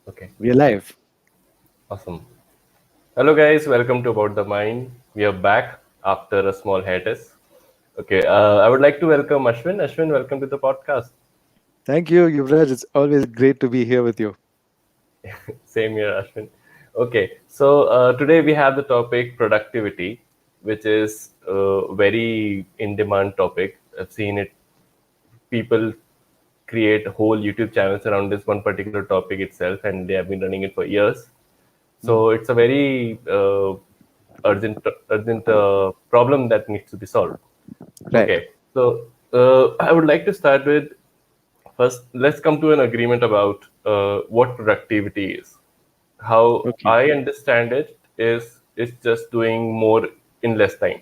Okay, We are live. awesome. Hello, guys. Welcome to About the Mind. We are back after a small hiatus. Okay, I would like to welcome Ashwin. Ashwin, welcome to the podcast. Thank you, Yuvraj. It's always great to be here with you. Same here, Ashwin. Okay, so today we have the topic productivity, which is a very in demand topic. I've seen it, people create whole YouTube channels around this one particular topic itself, and they have been running it for years. Mm. So it's a very urgent problem that needs to be solved. Right. Okay, so I would like to start with first. Let's come to an agreement about what productivity is. How Okay. I understand it is it's just doing more in less time.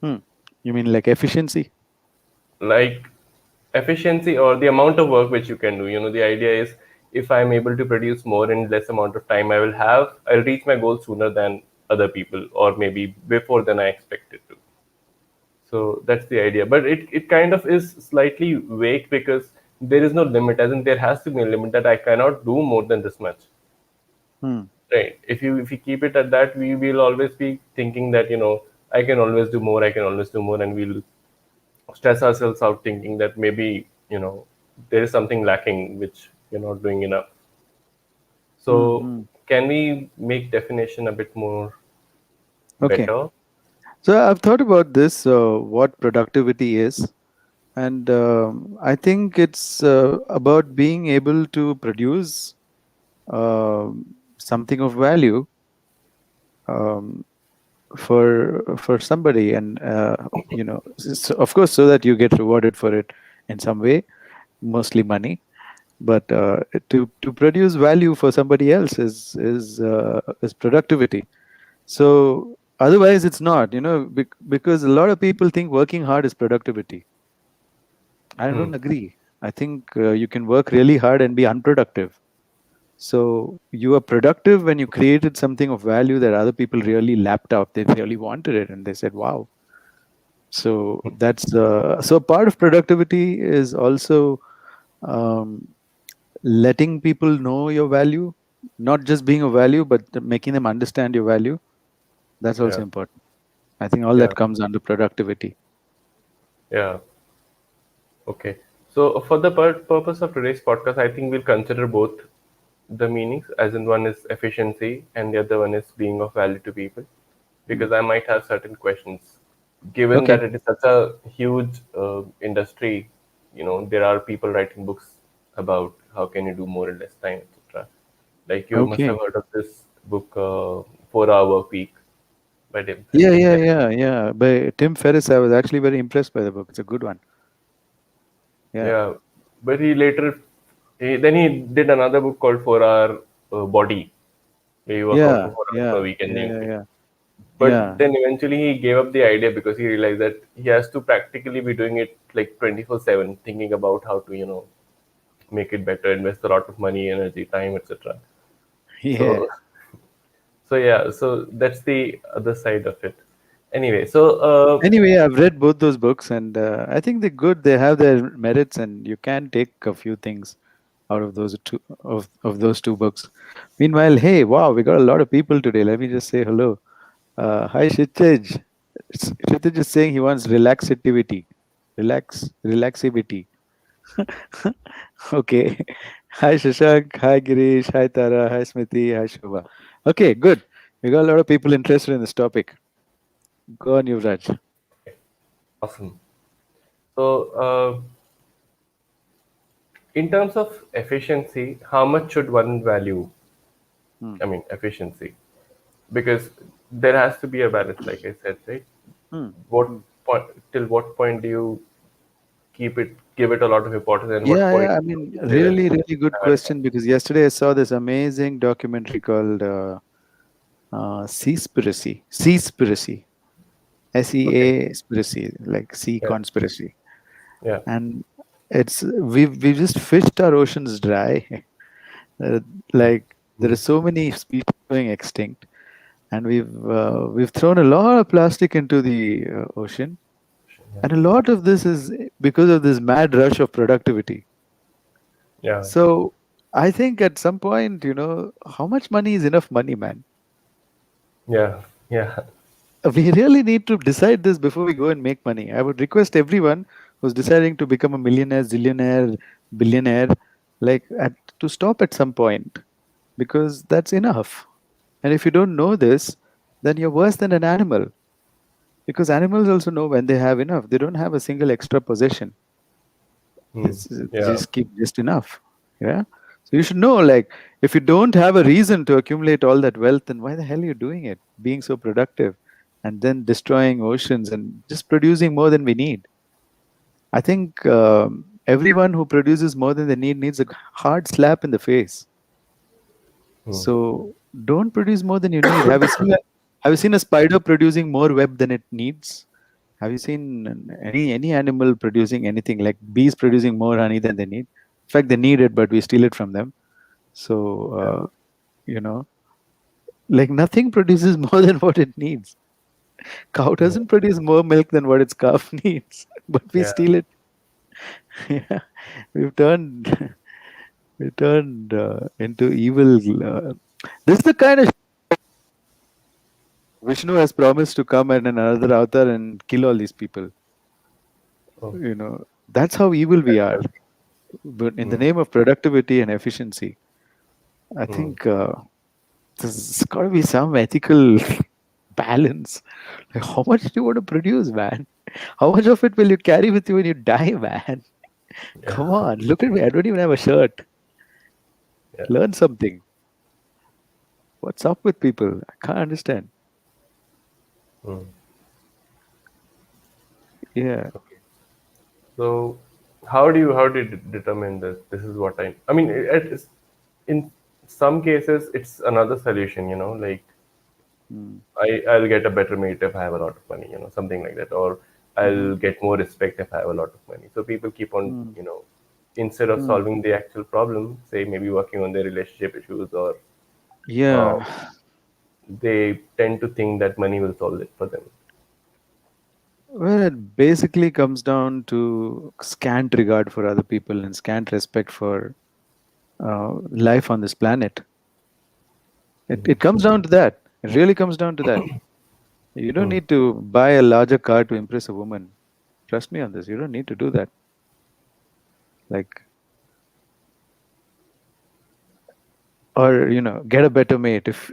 Hmm. You mean like efficiency? Like efficiency or the amount of work which you can do. The idea is if I'm able to produce more in less amount of time, I'll reach my goal sooner than other people, or maybe before than I expected to. So that's the idea, but it kind of is slightly vague because there is no limit, as in there has to be a limit that I cannot do more than this much. Hmm. Right, if you keep it at that, we will always be thinking that I can always do more, I can always do more, and we'll stress ourselves out thinking that maybe there is something lacking which you're not doing enough. Hmm. So Hmm. can we make definition a bit more Okay. better? So I've thought about this, what productivity is, and I think it's about being able to produce something of value um, for somebody, and of course, so that you get rewarded for it in some way, mostly money. But to produce value for somebody else is productivity. So otherwise it's not, because a lot of people think working hard is productivity. I Hmm. don't agree. I think you can work really hard and be unproductive. So you are productive when you created something of value that other people really lapped up, they really wanted it, and they said wow. So that's so part of productivity is also um, letting people know your value, not just being a value, but making them understand your value. That's also Yeah, important. I think all yeah, that comes under productivity. yeah. Okay. So for the purpose of today's podcast, I think we'll consider both the meanings, as in one is efficiency and the other one is being of value to people, Hmm. because I might have certain questions. Given Okay. that it is such a huge industry, there are people writing books about how can you do more in less time, etc. Like you must have Okay. heard of this book, 4 Hour Work Week by Tim Yeah, Ferriss. yeah, Yeah. yeah, yeah. By Tim Ferriss, I was actually very impressed by the book. It's a good one. Yeah. Yeah, but then he did another book called 4 Hour Body, where you work out for Yeah. 4 hours per Yeah. week and Yeah. then Yeah. quit. Yeah. But Yeah. then eventually he gave up the idea because he realized that he has to practically be doing it like 24/7, thinking about how to, make it better, invest a lot of money, energy, time, etc. Yeah. So, so yeah, so that's the other side of it. Anyway, so Anyway, I've read both those books, and I think they're good. They have their merits, and you can take a few things out of those two books. Meanwhile, hey, wow, we got a lot of people today. Let me just say hello. Hi, Shitej. Shitej is saying he wants relaxivity. Okay. Hi, Shashank. Hi, Girish. Hi, Tara. Hi, Smriti. Hi, Shobha. Okay, good. We got a lot of people interested in this topic. Go on, Yuvraj. awesome. So, in terms of efficiency, how much should one value? Hmm. I mean, efficiency, because there has to be a balance, like I said, right? Hmm. What Hmm. point till what point do you give it a lot of importance, and what Yeah, point yeah. I would mean, you say that really, really good have it? question, because yesterday I saw this amazing documentary called Seaspiracy. Seaspiracy. Okay. SEA like sea Yeah. conspiracy. Yeah. And we've just fished our oceans dry. Uh, like there are Mm. so many species going extinct, and we've thrown a lot of plastic into the ocean, Yeah. and a lot of this is because of this mad rush of productivity. Yeah. So I think at some point, how much money is enough money, man? Yeah, yeah. We really need to decide this before we go and make money. I would request everyone who's deciding to become a millionaire, zillionaire, billionaire, to stop at some point, because that's enough. And if you don't know this, then you're worse than an animal, because animals also know when they have enough. They don't have a single extra possession. Hmm. They Yeah. just keep just enough. Yeah. So you should know, like, if you don't have a reason to accumulate all that wealth, then why the hell are you doing it? Being so productive and then destroying oceans and just producing more than we need. I think everyone who produces more than they need needs a hard slap in the face. Hmm. So don't produce more than you need. Have you seen a spider producing more web than it needs? Have you seen any animal producing anything, like bees producing more honey than they need? In fact, they need it, but we steal it from them. So Yeah. you know, like, nothing produces more than what it needs. Cow Yeah. doesn't produce more milk than what its calf needs, but we Yeah. steal it. Yeah, we've turned we turned into evil. This is the kind of Vishnu has promised to come in another avatar and kill all these people. Oh, That's how evil we that's are. healthy. But in the Hmm. name of productivity and efficiency, I Hmm. think there's got to be some ethical balance. Like, how much do you want to produce, man? How much of it will you carry with you when you die, man? Come Yeah. on, look at me. I don't even have a shirt. Yeah. Learn something. What's up with people? I can't understand. Hmm. Yeah. Okay. So, how do you determine this? This is what I mean. It's, in some cases, it's another solution. Like Mm. I'll get a better mate if I have a lot of money. Something like that, or Mm-hmm. I'll get more respect if I have a lot of money. So people keep on, Mm. instead of Mm. solving the actual problem, say maybe working on their relationship issues, or uh, Yeah. they tend to think that money will solve it for them. Well, it basically comes down to scant regard for other people and scant respect for life on this planet. It comes down to that. It really comes down to that. You don't Hmm. need to buy a larger car to impress a woman. Trust me on this. You don't need to do that. Like, or get a better mate. If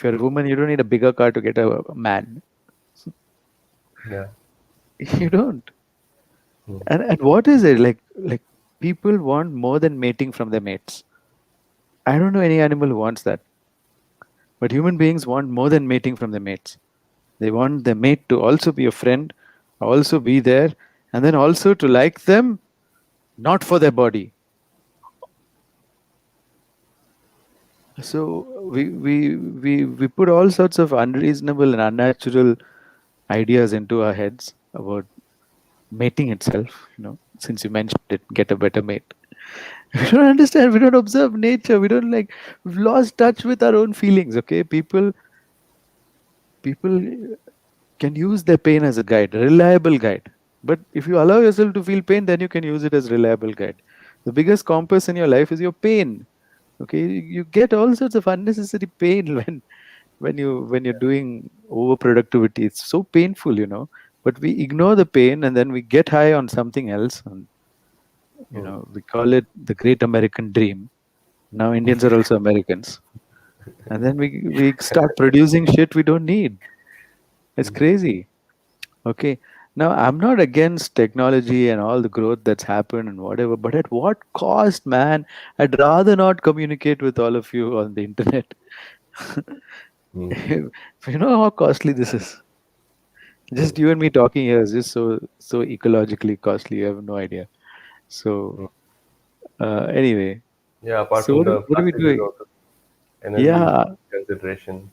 you're a woman, you don't need a bigger car to get a man. Yeah. You don't. Hmm. And what is it like? People want more than mating from their mates. I don't know any animal who wants that, but human beings want more than mating from their mates. They want their mate to also be a friend, also be there, and then also to like them, not for their body. So we put all sorts of unreasonable and unnatural ideas into our heads about mating itself. Since you mentioned it, get a better mate. We don't understand. We don't observe nature. We don't like. We've lost touch with our own feelings. Okay, people can use their pain as a guide, a reliable guide. But if you allow yourself to feel pain, then you can use it as reliable guide. The biggest compass in your life is your pain. Okay, you get all sorts of unnecessary pain when you're doing overproductivity. It's so painful. But we ignore the pain and then we get high on something else. And Hmm. we call it the great American dream. Now Indians are also Americans. And then we start producing shit we don't need. It's crazy. Okay. Now, I'm not against technology and all the growth that's happened and whatever, but at what cost, man? I'd rather not communicate with all of you on the internet. Hmm. You know how costly this is. Hmm. Just you and me talking here is just so ecologically costly. You have no idea. So Hmm. anyway, Yeah. Apart so from what are, the what are we plastic, there's doing? also energy Yeah, consideration,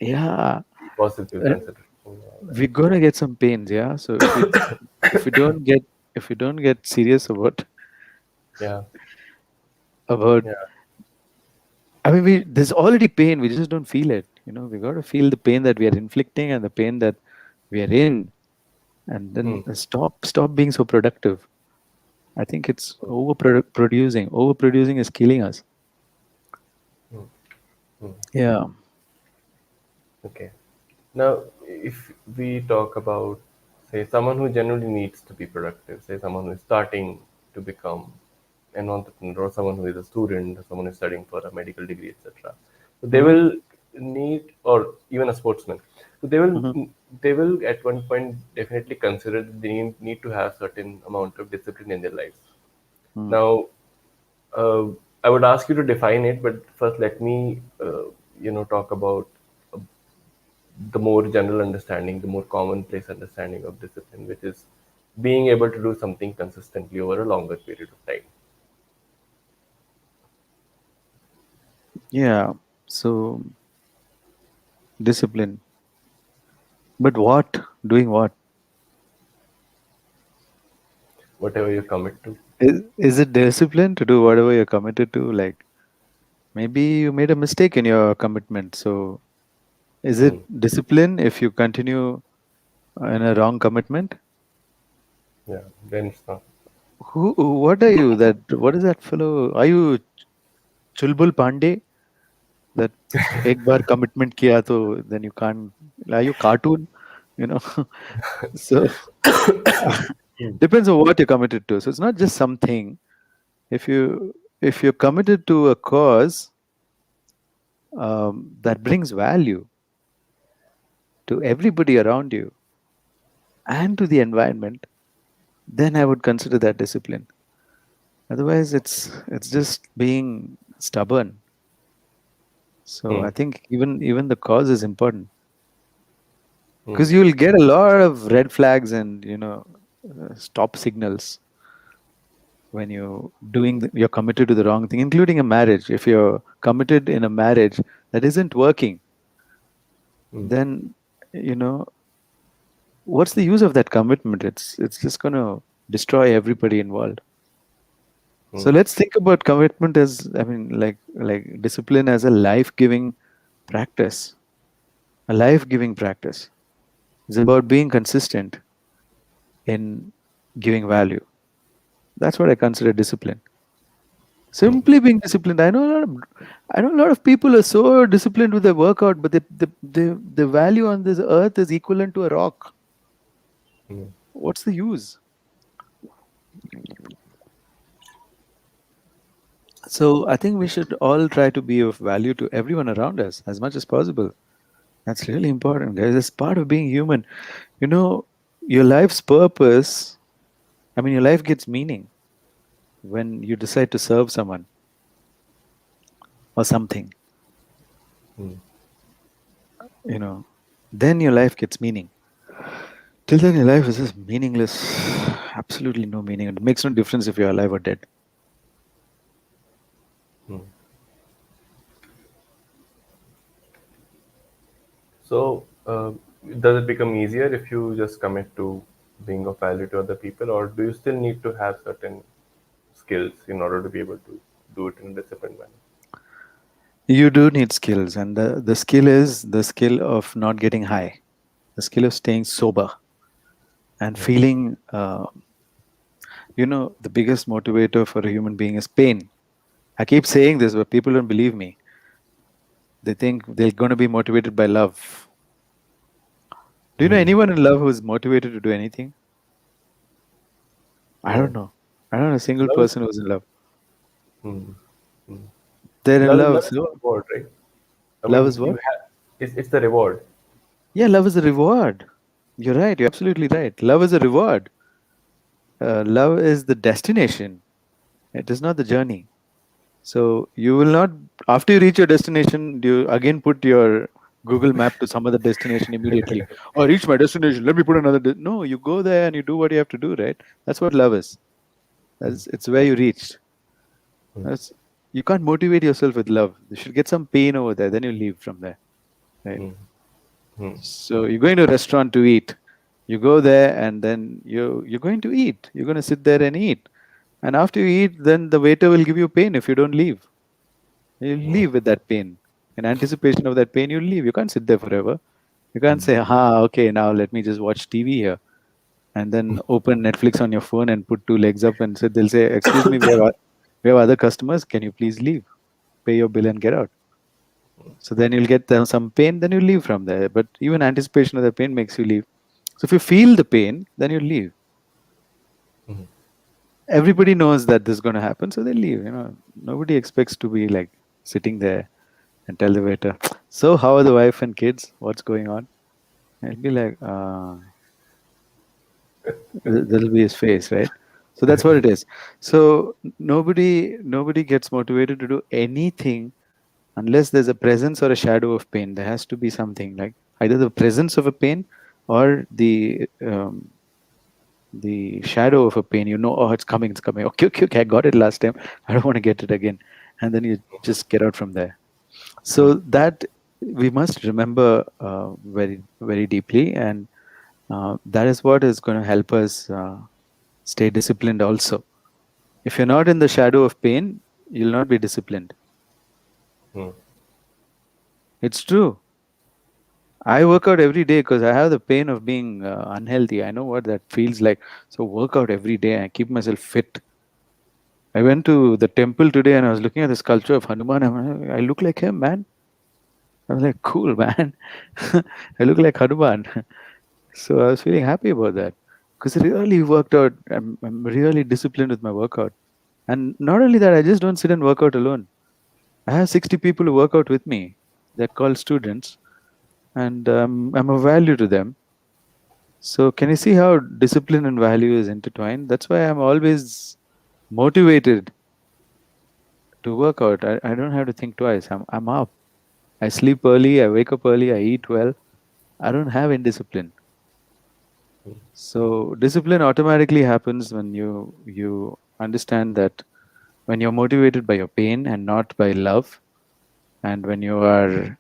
yeah. fossil fuel Uh, consideration, and all that. we're gonna get some pains. Yeah. So if we don't get serious Yeah. about Yeah. I mean, there's already pain. We just don't feel it. We got to feel the pain that we are inflicting and the pain that we are in, and Hmm. then stop being so productive. I think it's Hmm. overproducing. Overproducing is killing us. Hmm. Yeah. Okay. Now, if we talk about, say, someone who generally needs to be productive, say, someone who is starting to become an entrepreneur, or someone who is a student, or someone who is studying for a medical degree, etc. So they Hmm. will need, or even a sportsman. So Hmm. they will at one point definitely consider that they need to have certain amount of discipline in their lives. Hmm. Now, uh, I would ask you to define it, but first let me, talk about the more general understanding, the more commonplace understanding of discipline, which is being able to do something consistently over a longer period of time. Yeah. So discipline. But what? Doing what? Whatever you commit to. Is it discipline to do whatever you're committed to? Like maybe you made a mistake in your commitment. So is it Hmm. discipline if you continue in a wrong commitment? Yeah, then it's not. Who? What are you? That? What is that fellow? Are you Chulbul Pandey? That एक बार commitment किया तो then you can't. Are you cartoon? You know. So Hmm. depends on what you're committed to. So it's not just something. If you're committed to a cause that brings value to everybody around you and to the environment, then I would consider that discipline. Otherwise, it's just being stubborn. So Hmm. I think even the cause is important Hmm. because you will get a lot of red flags and stop signals when you're committed to the wrong thing, including a marriage. If you're committed in a marriage that isn't working, Hmm. then you know what's the use of that commitment? It's just going to destroy everybody involved. So Hmm. let's think about commitment as, I mean, like discipline as a life-giving practice. A life-giving practice. It's about being consistent in giving value. That's what I consider discipline. Hmm. Simply being disciplined. I know a lot of people are so disciplined with their workout, but the value on this earth is equivalent to a rock. Hmm. What's the use? So I think we should all try to be of value to everyone around us as much as possible. That's really important, guys. It's part of being human. You know, your life's purpose, I mean, your life gets meaning when you decide to serve someone or something, Hmm. you know, then your life gets meaning. Till then, your life is just meaningless. Absolutely no meaning. It makes no difference if you're alive or dead. Hmm. So, does it become easier if you just commit to being of value to other people, or do you still need to have certain skills in order to be able to do it in a disciplined manner? You do need skills, and the skill is the skill of not getting high, the skill of staying sober and Hmm. feeling. The biggest motivator for a human being is pain. I keep saying this, but people don't believe me. They think they're going to be motivated by love. Do you know Hmm. anyone in love who's motivated to do anything? I don't No. know. I don't know a single Love is. person who's in love. Hmm. Hmm. They're in love. Love is So the reward, right? I love mean, is what? it's the reward. Yeah, love is a reward. You're right. You're absolutely right. Love is a reward. Love is the destination. It is not the journey. So you will not, after you reach your destination, you again put your Google map to some other destination immediately. Oh, I reached my destination. Let me put another. No, you go there and you do what you have to do, right? That's what love is. It's where you reached. Hmm. That's, you can't motivate yourself with love. You should get some pain over there. Then you leave from there, right? Hmm. Hmm. So you're going to a restaurant to eat. You go there and then you're going to eat. You're going to sit there and eat. And after you eat, then the waiter will give you pain if you don't leave. You leave with that pain. In anticipation of that pain, you leave. You can't sit there forever. You can't say, okay, now let me just watch TV here. And then open Netflix on your phone and put two legs up and they'll say, excuse me, we have other customers. Can you please leave? Pay your bill and get out. So then you'll get some pain, then you leave from there. But even anticipation of the pain makes you leave. So if you feel the pain, then you leave. Everybody knows that this is going to happen, so they leave. Nobody expects to be like sitting there and tell the waiter, "So how are the wife and kids? What's going on?" And it'll be like, that'll be his face, right? So that's what it is. So nobody gets motivated to do anything unless there's a presence or a shadow of pain. There has to be something like either the presence of a pain or the shadow of a pain. Oh, it's coming, it's coming. Okay, okay, okay, I got it last time. I don't want to get it again. And then you just get out from there. So that we must remember very, very deeply. And that is what is going to help us stay disciplined also. If you're not in the shadow of pain, you'll not be disciplined. It's true. I work out every day because I have the pain of being unhealthy. I know what that feels like. So work out every day and keep myself fit. I went to the temple today and I was looking at the sculpture of Hanuman. I look like him, man. I was like, cool, man. I look like Hanuman. So I was feeling happy about that because I really worked out. I'm really disciplined with my workout. And not only that, I just don't sit and work out alone. I have 60 people who work out with me. They're called students, and I'm of value to them. So, can you see how discipline and value is intertwined? That's why I'm always motivated to work out. I don't have to think twice. I'm up. I sleep early, I wake up early, I eat well. I don't have indiscipline. So, discipline automatically happens when you understand that when you're motivated by your pain and not by love, and when you are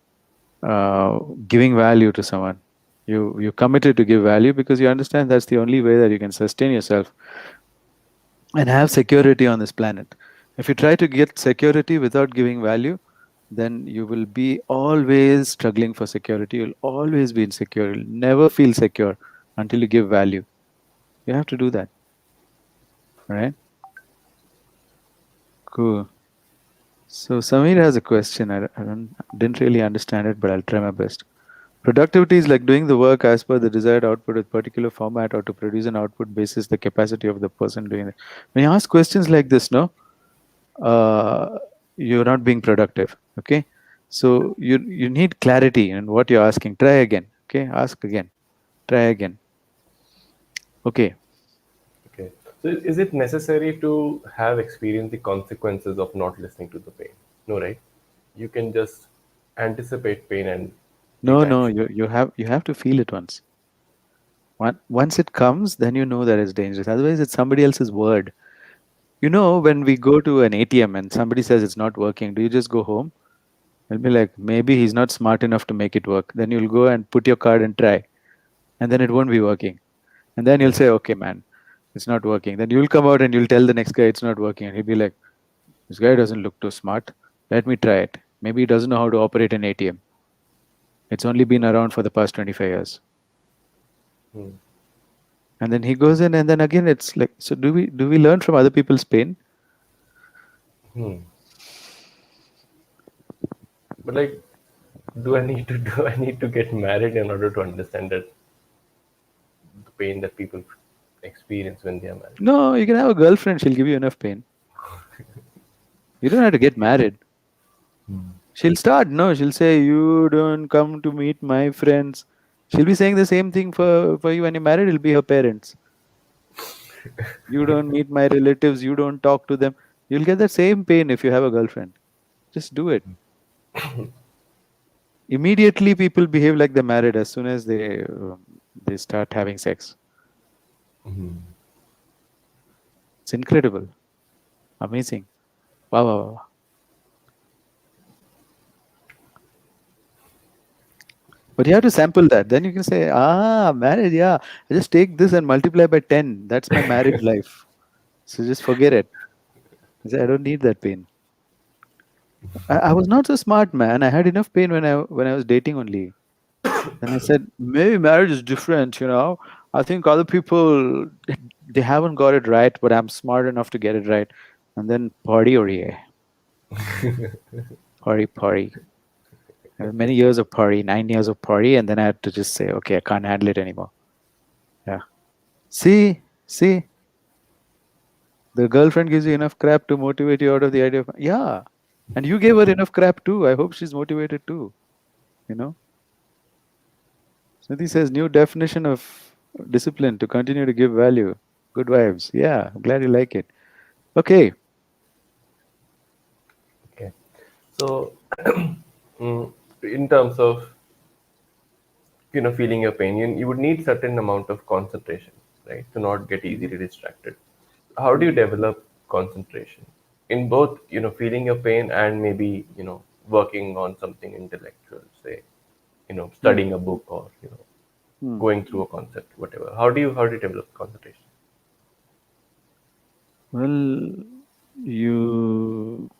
giving value to someone, you committed to give value because you understand that's the only way that you can sustain yourself and have security on this planet. If you try to get security without giving value, then you will be always struggling for security. You'll always be insecure. You'll never feel secure until you give value. You have to do that, right? Cool. So Samir has a question. Didn't really understand it, but I'll try my best. Productivity is like doing the work as per the desired output with particular format or to produce an output basis the capacity of the person doing it. When you ask questions like this, no, uh, you're not being productive. Okay, so you need clarity in what you're asking. Try again. Okay, ask again. Try again. Okay. Okay. So is it necessary to have experienced the consequences of not listening to the pain? No, right? You can just anticipate pain and take No, no, action. you have to feel it once. Once it comes, then you know that it's dangerous. Otherwise, it's somebody else's word. When we go to an ATM and somebody says it's not working, do you just go home? I'll be like, maybe he's not smart enough to make it work. Then you'll go and put your card and try, and then it won't be working. And then you'll say, okay, man, it's not working. Then you'll come out and you'll tell the next guy it's not working. And he'll be like, this guy doesn't look too smart. Let me try it. Maybe he doesn't know how to operate an ATM. It's only been around for the past 25 years. And then he goes in, and then again, it's like, so do we learn from other people's pain? Hmm. But like, do I need to get married in order to understand that the pain that people experience when they are married? No, you can have a girlfriend. She'll give you enough pain. You don't have to get married. She'll start. No, she'll say, you don't come to meet my friends. She'll be saying the same thing for you when you're married. It'll be her parents. You don't meet my relatives. You don't talk to them. You'll get the same pain if you have a girlfriend. Just do it. Immediately, people behave like they're married as soon as they start having sex. It's incredible, amazing. Wow, wow, wow. But you have to sample that. Then you can say, marriage, yeah. I just take this and multiply by 10. That's my marriage life. So just forget it. I say, I don't need that pain. I was not so smart, man. I had enough pain when I was dating only. Then I said, maybe marriage is different. I think other people they haven't got it right, but I'm smart enough to get it right. And then party or yeah. Party, party. Many years of party, 9 years of party, and then I had to just say, okay, I can't handle it anymore. Yeah. See, the girlfriend gives you enough crap to motivate you out of the idea of, yeah. And you gave her enough crap too. I hope she's motivated too. You know? Smriti says, new definition of discipline to continue to give value. Good vibes. Yeah, I'm glad you like it. Okay. Okay. So, mm, in terms of feeling your pain, you would need certain amount of concentration, right, to not get Mhm. easily distracted. How do you Mhm. develop concentration in both feeling your pain and maybe working on something intellectual, say Mm. studying a book or Mm. going through a concept, whatever. How do you develop concentration? Well, you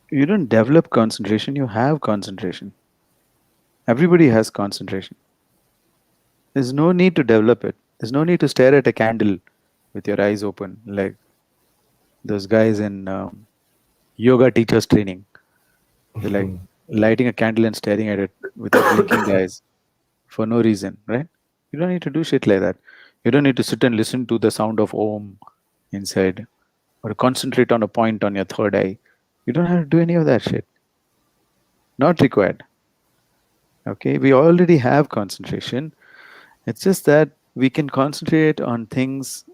you don't develop concentration, you have concentration. Everybody has concentration. There's no need to develop it. There's no need to stare at a candle with your eyes open, like those guys in yoga teachers training. They're like lighting a candle and staring at it without blinking the eyes for no reason, right? You don't need to do shit like that. You don't need to sit and listen to the sound of Om inside or concentrate on a point on your third eye. You don't have to do any of that shit. Not required. Okay, we already have concentration. It's just that we can concentrate on things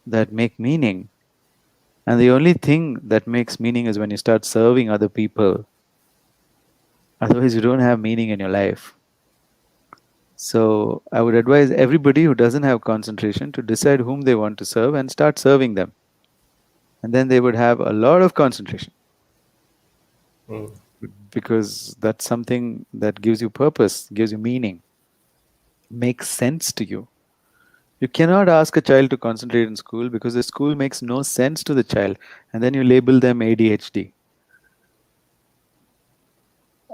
that make meaning. And the only thing that makes meaning is when you start serving other people. Otherwise, you don't have meaning in your life. So, I would advise everybody who doesn't have concentration to decide whom they want to serve and start serving them. And then they would have a lot of concentration Mm. because that's something that gives you purpose, gives you meaning, makes sense to you. You cannot ask a child to concentrate in school because the school makes no sense to the child, and then you label them ADHD.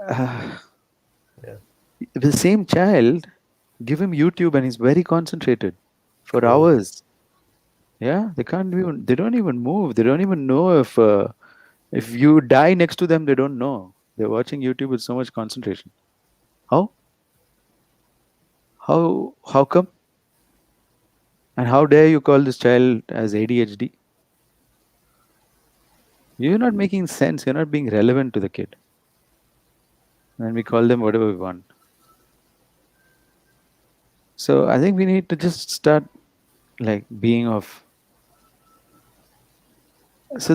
Uh, Yeah. the same child, give him YouTube and he's very concentrated for Mm. hours. Yeah, they can't even. They don't even move. They don't even know if you die next to them. They don't know. They're watching YouTube with so much concentration. How? How come? And how dare you call this child as ADHD? You're not making sense. You're not being relevant to the kid. And we call them whatever we want. So I think we need to just start like being of. So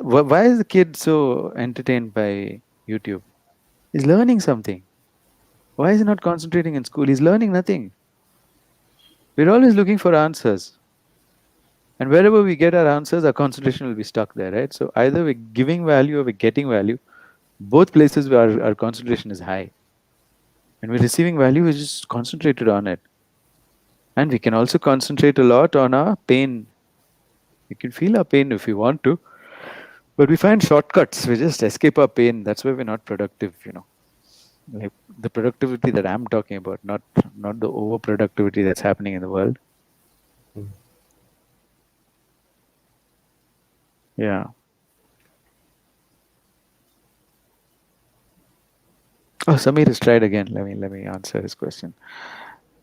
why is the kid so entertained by YouTube? He's learning something. Why is he not concentrating in school? He's learning nothing. We're always looking for answers. And wherever we get our answers, our concentration will be stuck there, right? So either we're giving value or we're getting value. Both places where our concentration is high. When we're receiving value, we're just concentrated on it. And we can also concentrate a lot on our pain. We can feel our pain if we want to, but we find shortcuts. We just escape our pain. That's why we're not productive. Like the productivity that I'm talking about, not the overproductivity that's happening in the world. Yeah. Oh, Samir has tried again. Let me answer his question.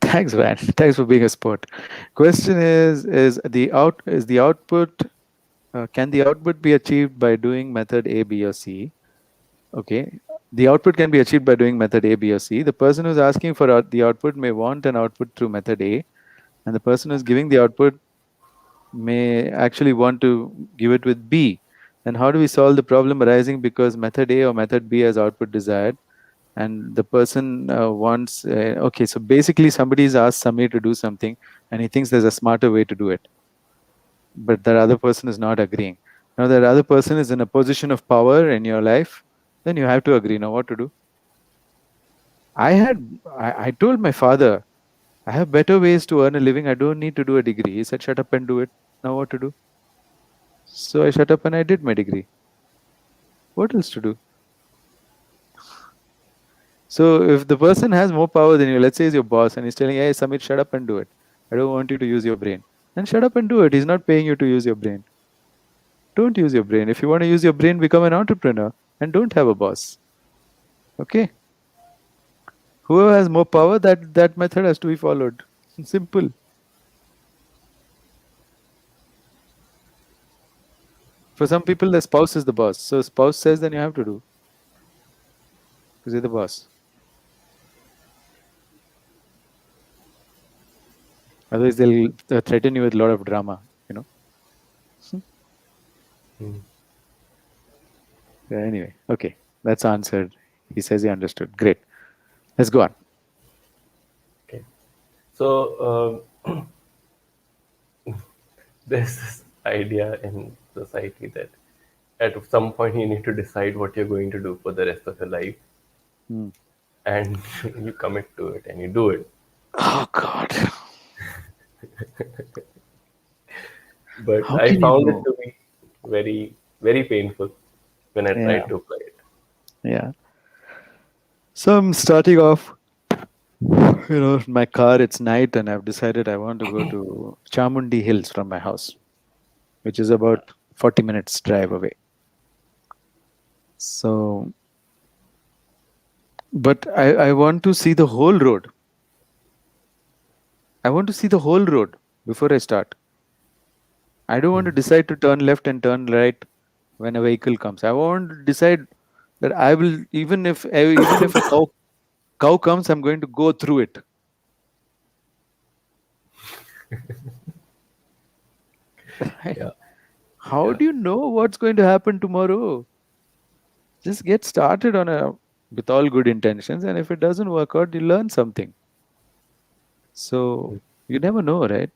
Thanks, man. Thanks for being a sport. Question is the output can the output be achieved by doing method A, B, or C? Okay. The output can be achieved by doing method A, B, or C. The person who's asking for the output may want an output through method A, and the person who's giving the output may actually want to give it with B. Then how do we solve the problem arising because method A or method B has output desired, and the person wants okay, so basically somebody's asked Samir to do something and he thinks there's a smarter way to do it, but that other person is not agreeing. Now that other person is in a position of power in your life, then you have to agree. Now what to do? I told my father, I have better ways to earn a living. I don't need to do a degree. He said, shut up and do it. Now what to do? So I shut up and I did my degree. What else to do? So if the person has more power than you, let's say he's your boss and he's telling, hey, Samir, shut up and do it. I don't want you to use your brain. Then shut up and do it. He's not paying you to use your brain. Don't use your brain. If you want to use your brain, become an entrepreneur and don't have a boss. Okay, whoever has more power, that method has to be followed. Simple. For some people, the spouse is the boss. So spouse says, then you have to do because you're the boss. Otherwise, they'll threaten you with a lot of drama. You know. Mm. Yeah, anyway, okay, that's answered. He says he understood. Great. Let's go on. Okay. So there's this idea in society that at some point you need to decide what you're going to do for the rest of your life, Hmm. and you commit to it and you do it. Oh God, But how I can you found it know? to be very, very painful when I Yeah, tried to apply it. yeah. So I'm starting off. In my car. It's night, and I've decided I want to go to Chamundi Hills from my house, which is about 40 minutes drive away. So, but I want to see the whole road. I want to see the whole road before I start. I don't want to Mm. decide to turn left and turn right when a vehicle comes. I want to decide that I will, even if a cow comes, I'm going to go through it. Yeah, How yeah. do you know what's going to happen tomorrow? Just get started on a with all good intentions, and if it doesn't work out, you learn something. So you never know, right?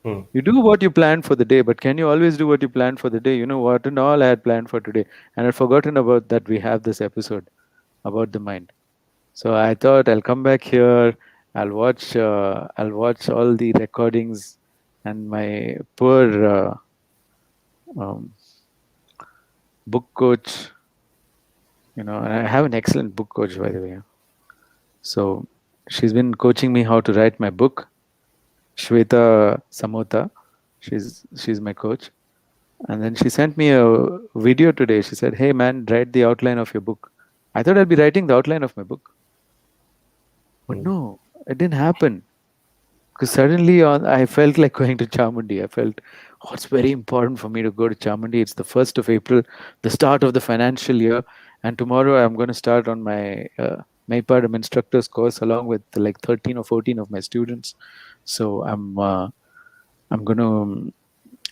Mm. You do what you planned for the day, but can you always do what you planned for the day? You know what and all I had planned for today, and I'd forgotten about that we have this episode about the mind. So I thought I'll come back here. I'll watch all the recordings, and my poor um, book coach. And I have an excellent book coach, by the way. So she's been coaching me how to write my book. Shweta Samota, she's my coach. And then she sent me a video today. She said, "Hey man, write the outline of your book." I thought I'd be writing the outline of my book, but Mm. no, it didn't happen. Because suddenly I felt like going to Chamundi. I felt, oh, it's very important for me to go to Chamundi. It's the 1st of April, the start of the financial year. And tomorrow I'm going to start on my Maypadam instructor's course along with like 13 or 14 of my students. So I'm going to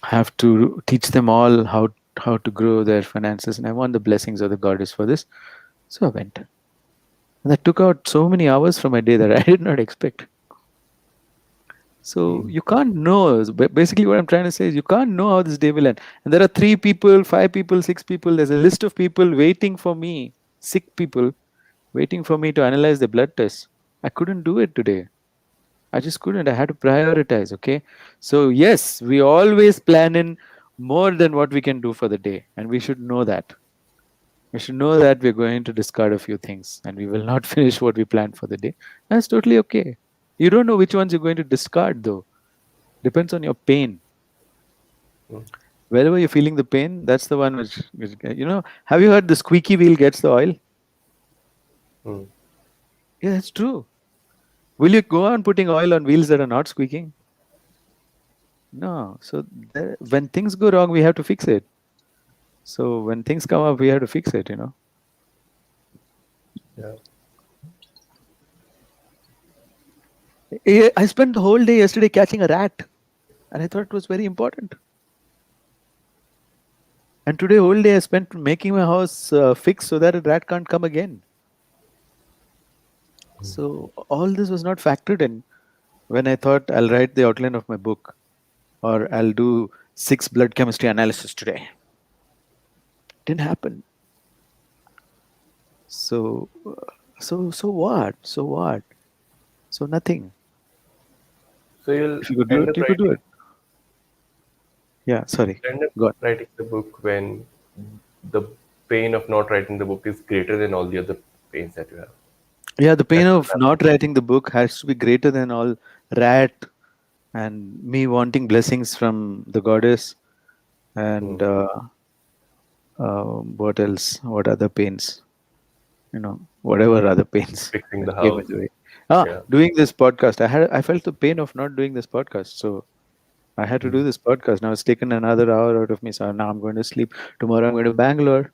have to teach them all how to grow their finances. And I want the blessings of the goddess for this. So I went. And that took out so many hours from my day that I did not expect. So Mm. you can't know. Basically, what I'm trying to say is you can't know how this day will end. And there are 3 people, 5 people, 6 people. There's a list of people waiting for me, sick people waiting for me to analyze the blood tests. I couldn't do it today. I just couldn't. I had to prioritize. Okay. So yes, we always plan in more than what we can do for the day, and we should know that. We should know that we're going to discard a few things, and we will not finish what we planned for the day. That's totally okay. You don't know which ones you're going to discard though. Depends on your pain. Mm. Wherever you're feeling the pain, that's the one which have you heard the squeaky wheel gets the oil? Mm. Yeah, it's true. Will you go on putting oil on wheels that are not squeaking? No. So when things go wrong, we have to fix it. So when things come up, we have to fix it. Yeah. I spent the whole day yesterday catching a rat, and I thought it was very important. And today, whole day I spent making my house fixed so that a rat can't come again. So all this was not factored in when I thought I'll write the outline of my book or I'll do 6 blood chemistry analysis today. Didn't happen. So, so what? So what? So nothing. So you'll If you could do end it, up you could do writing it. Yeah. Sorry. end up Go on. writing the book when the pain of not writing the book is greater than all the other pains that you have. Yeah, the pain That's what of happened. not writing the book has to be greater than all rat and me wanting blessings from the goddess and Mm. what else? What other pains? whatever other pains Fixing that the came in house. the way. Yeah. Doing this podcast, I felt the pain of not doing this podcast. So I had to Mm, do this podcast. Now it's taken another hour out of me. So now I'm going to sleep. Tomorrow I'm going to Bangalore.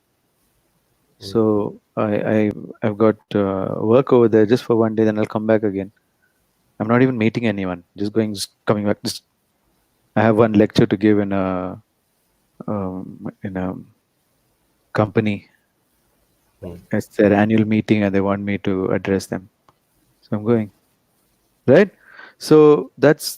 mm, So I've got work over there just for one day. Then I'll come back again. I'm not even meeting anyone. Just coming back. Just I have one lecture to give in a company. mm, It's their annual meeting, and they want me to address them. So I'm going, right. So that's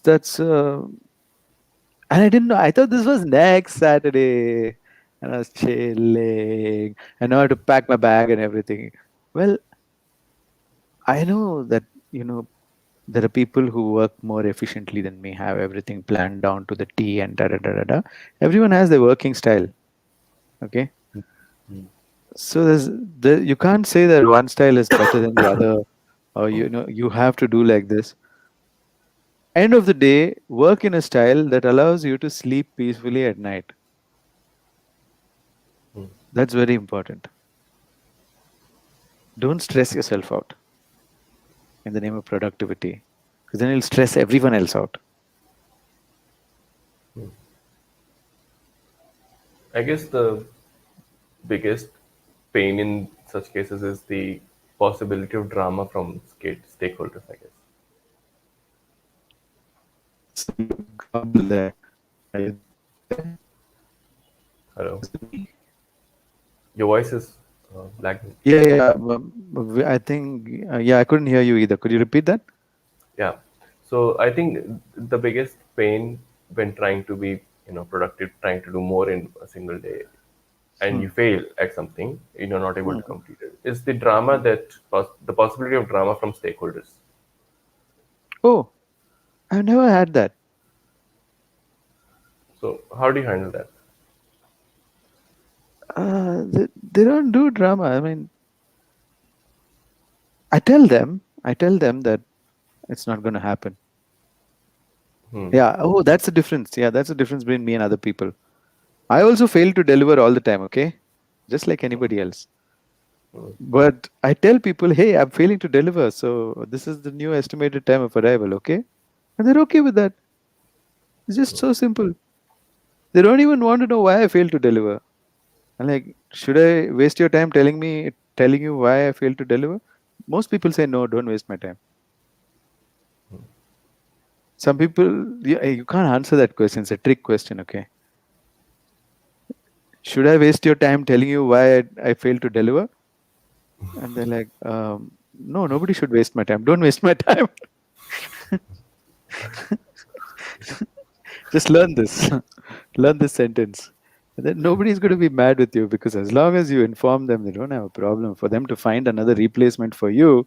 and I didn't know. I thought this was next Saturday, and I was chilling. I know how to pack my bag and everything. Well, I know that you know there are people who work more efficiently than me, have everything planned down to the T and da da da da da. Everyone has their working style. Okay, mm, so you can't say that one style is better than the other, or you have to do like this. End of the day, work in a style that allows you to sleep peacefully at night. mm. That's very important. Don't stress yourself out in the name of productivity, because then you'll stress everyone else out. I guess the biggest pain in such cases is the possibility of drama from stakeholders, I guess. So you grumble there. Are you there? Hello. Is it me? Your voice is lagging. Yeah, yeah. I think, yeah, I couldn't hear you either. Could you repeat that? Yeah. So I think the biggest pain when trying to be, productive, trying to do more in a single day, and Hmm. you fail at something, you're not able Hmm. to complete it, is the drama the possibility of drama from stakeholders. Oh, I've never had that. So how do you handle that? They don't do drama. I mean, I tell them that it's not going to happen. Hmm. Yeah. Oh, that's the difference. Yeah, that's the difference between me and other people. I also fail to deliver all the time. Okay, just like anybody else. But I tell people, hey, I'm failing to deliver. So this is the new estimated time of arrival. Okay, and they're okay with that. It's just so simple. They don't even want to know why I failed to deliver. I'm like, should I waste your time telling you why I failed to deliver? Most people say no, don't waste my time. Some people, you can't answer that question. It's a trick question. Okay, should I waste your time telling you why I failed to deliver? And they're like, no, nobody should waste my time. Don't waste my time. Just learn this. Learn this sentence. And then nobody's going to be mad with you, because as long as you inform them, they don't have a problem. For them to find another replacement for you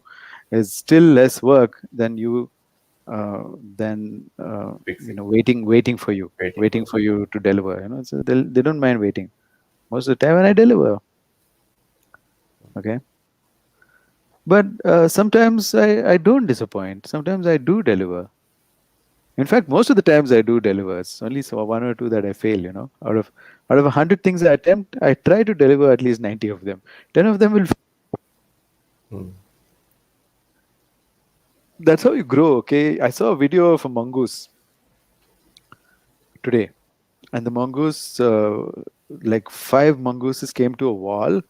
is still less work than Fixing, waiting waiting for. for you to deliver. So they don't mind waiting most of the time when I deliver. Okay, but sometimes I don't disappoint. Sometimes I do deliver. In fact, most of the times I do deliver. It's only one or two that I fail. Out of 100 things I attempt, I try to deliver at least 90 of them. 10 of them will. Hmm. That's how you grow. Okay, I saw a video of a mongoose today, and the mongoose, like five mongooses, came to a wall,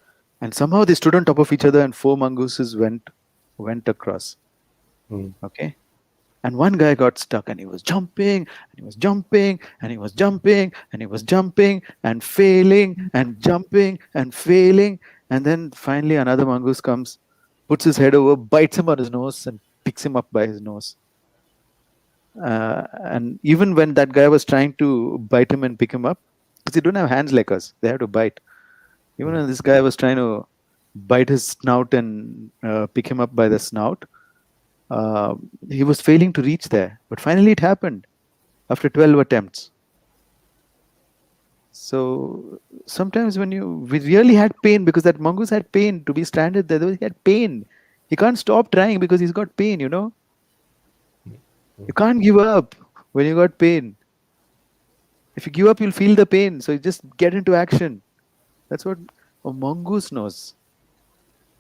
and somehow they stood on top of each other, and four mongooses went across. Hmm. Okay, and one guy got stuck, and he was jumping, and he was jumping, and he was jumping, and he was jumping, and failing, and jumping, and failing. And then finally, another mongoose comes, puts his head over, bites him on his nose, and picks him up by his nose. And even when that guy was trying to bite him and pick him up, because they don't have hands like us, they have to bite. Even when this guy was trying to bite his snout and pick him up by the snout, he was failing to reach there. But finally, it happened after 12 attempts. So sometimes we really had pain, because that mongoose had pain to be stranded there. He had pain. He can't stop trying because he's got pain. You can't give up when you got pain. If you give up, you'll feel the pain. So you just get into action. That's what a mongoose knows.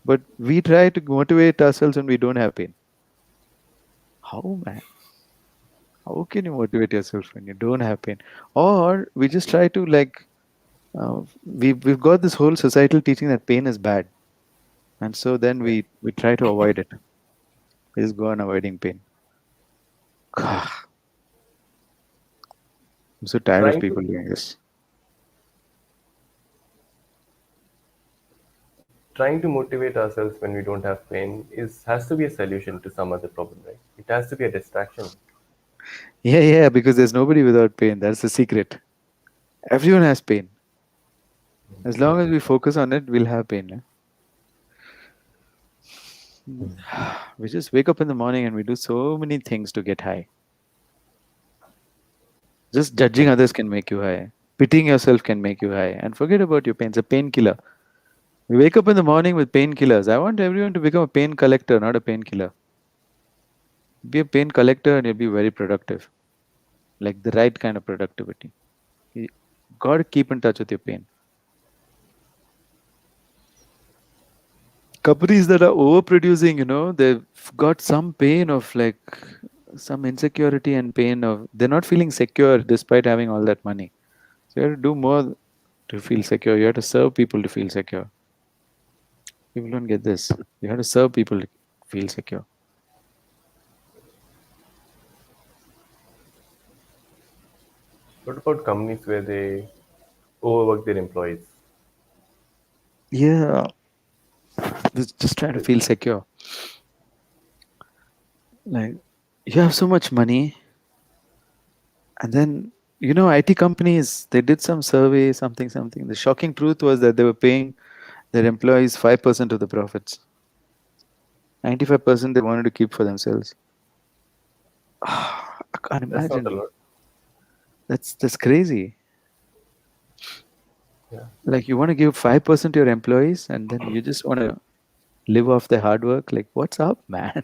But we try to motivate ourselves when we don't have pain. How, man? How can you motivate yourself when you don't have pain? Or we just try to like we've got this whole societal teaching that pain is bad, and so then Yeah. we try to avoid it. We just go on avoiding pain. I'm so tired of Trying to people doing this. trying to motivate ourselves when we don't have pain is has to be a solution to some other problem, right? It has to be a distraction. Yeah, yeah, because there's nobody without pain. That's the secret. Everyone has pain. As long as we focus on it, we'll have pain. We just wake up in the morning and we do so many things to get high. Just judging Like others can make you high. Pitying yourself can make you high. And forget about your pain. It's a painkiller. We wake up in the morning with painkillers. I want everyone to become a pain collector, not a painkiller. Be a pain collector and you'll be very productive. Like the right kind of productivity. You got to keep in touch with your pain. Companies that are overproducing, they've got some pain of like some insecurity and pain of they're not feeling secure despite having all that money. So you have to do more to feel secure. You have to serve people to feel secure. People don't get this. You have to serve people to feel secure. what about companies where they overwork their employees? Yeah, just trying to feel secure. Like you have so much money, and then IT companies they did some survey, something, something. The shocking truth was that they were paying their employees 5% of the profits. 95% they wanted to keep for themselves. I can't That's not a imagine. lot. That's crazy. Yeah. Like you want to give 5% to your employees, and then you just want to live off their hard work. Like what's up, man?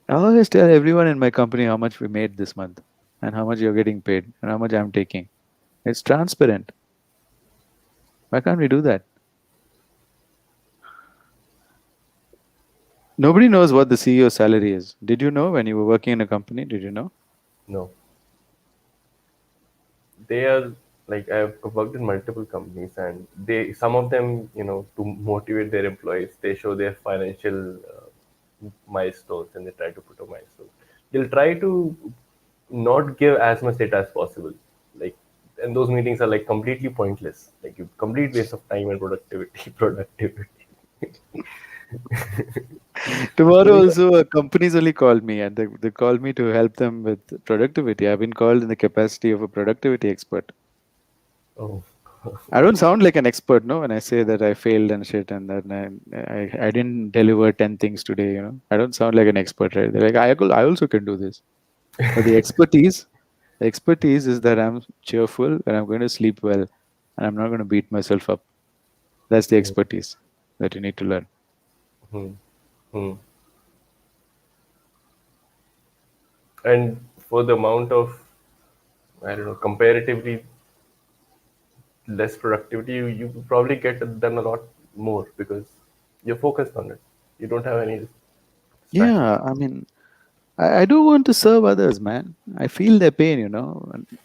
I always tell everyone in my company how much we made this month and how much you're getting paid and how much I'm taking. It's transparent. Why can't we do that? Nobody knows what the CEO's salary is. Did you know when you were working in a company? Did you know? No. They are like I've worked in multiple companies, and they some of them, to motivate their employees, they show their financial milestones and they try to put a milestone. They'll try to not give as much data as possible. Like, and those meetings are like completely pointless. Like, you complete waste of time and productivity, productivity. Tomorrow Because, also, companies only call me and they call me to help them with productivity. I've been called in the capacity of a productivity expert. oh, I don't sound like an expert, no, when I say that I failed and shit and that I didn't deliver 10 things today. I don't sound like an expert, right? They're like, I also can do this. But the expertise is that I'm cheerful and I'm going to sleep well and I'm not going to beat myself up. That's the expertise that you need to learn. hmm, hmm. And for the amount of, I don't know, comparatively less productivity, you probably get done a lot more because you're focused on it. You don't have any distractions. Yeah, I mean, I do want to serve others, man. I feel their pain.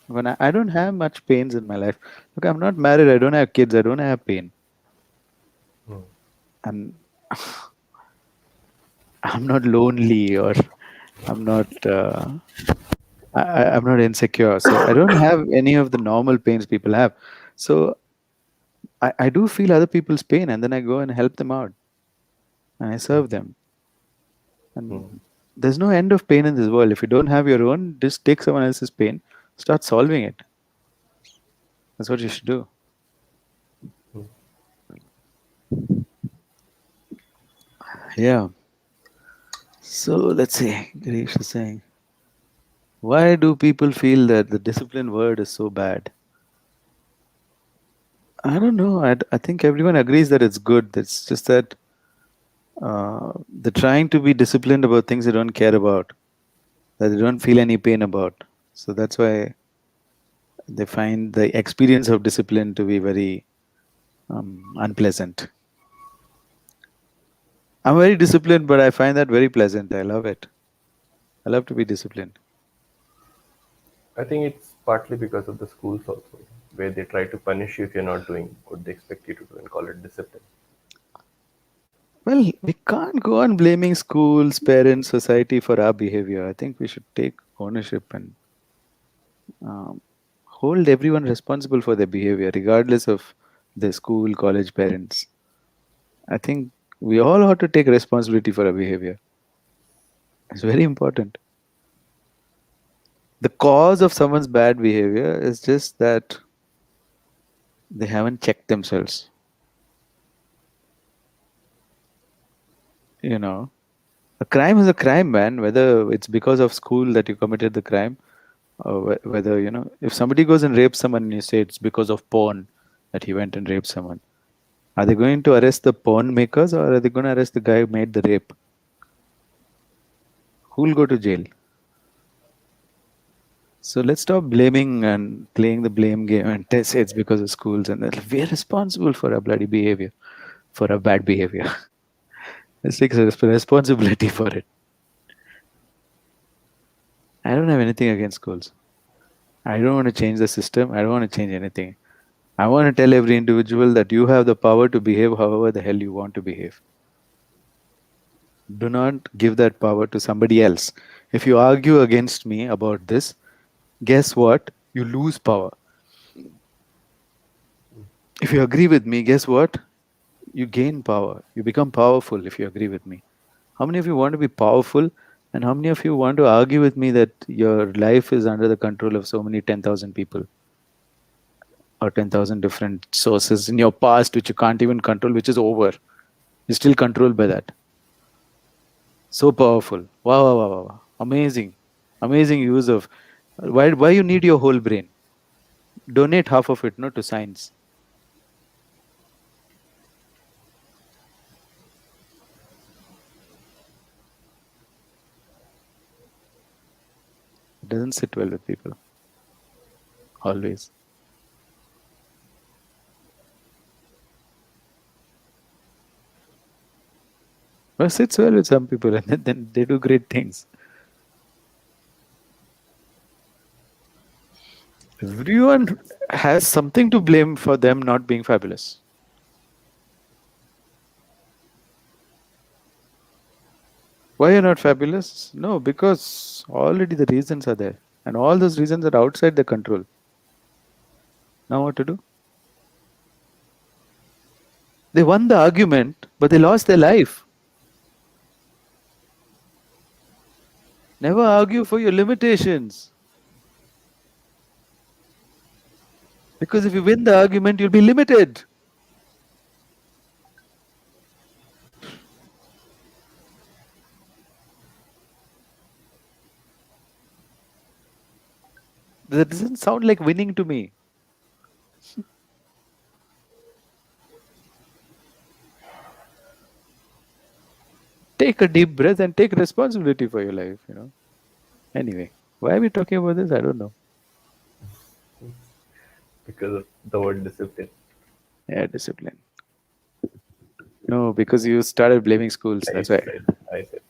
When I don't have much pains in my life. Look, I'm not married. I don't have kids. I don't have pain. And I'm not lonely or I'm not. I'm not insecure. So I don't have any of the normal pains people have. So I do feel other people's pain and then I go and help them out and I serve them. And there's no end of pain in this world. If you don't have your own, just take someone else's pain, start solving it. That's what you should do. Yeah. So let's see. Girish is saying, why do people feel that the discipline word is so bad? I don't know. I think everyone agrees that it's good. It's just that they're trying to be disciplined about things they don't care about, that they don't feel any pain about. So that's why they find the experience of discipline to be very unpleasant. I'm very disciplined, but I find that very pleasant. I love it. I love to be disciplined. I think it's partly because of the schools also, where they try to punish you if you're not doing what they expect you to do and call it discipline. Well, we can't go on blaming schools, parents, society for our behavior. I think we should take ownership and um, hold everyone responsible for their behavior, regardless of the school, college, parents. I think we all have to take responsibility for our behavior. It's very important. The cause of someone's bad behavior is just that they haven't checked themselves. You know, a crime is a crime, man. Whether it's because of school that you committed the crime, or whether if somebody goes and rapes someone and you say it's because of porn that he went and raped someone, are they going to arrest the porn makers or are they going to arrest the guy who made the rape? Who'll go to jail? So let's stop blaming and playing the blame game and say it's because of schools and that we're responsible for our bloody behavior, for our bad behavior. Let's take responsibility for it. I don't have anything against schools. I don't want to change the system. I don't want to change anything. I want to tell every individual that you have the power to behave however the hell you want to behave. Do not give that power to somebody else. If you argue against me about this, guess what? You lose power. If you agree with me, guess what? You gain power. You become powerful if you agree with me. How many of you want to be powerful? And how many of you want to argue with me that your life is under the control of so many 10,000 people or 10,000 different sources in your past which you can't even control, which is over? You're still controlled by that. So powerful. Wow, wow, wow, wow, wow. Amazing. Amazing use of why you need your whole brain. Donate half of it, no, to science. It doesn't sit well with people. Always. Well, it sits well with some people and then they do great things. Everyone has something to blame for them not being fabulous. Why you're not fabulous? No, because already the reasons are there. And all those reasons are outside the control. Now what to do? They won the argument, but they lost their life. Never argue for your limitations. Because if you win the argument, you'll be limited. That doesn't sound like winning to me. Take a deep breath and take responsibility for your life. Anyway, why are we talking about this? I don't know. Because of the word discipline. Yeah, discipline. No, because you started blaming schools. I That's why. said, I said.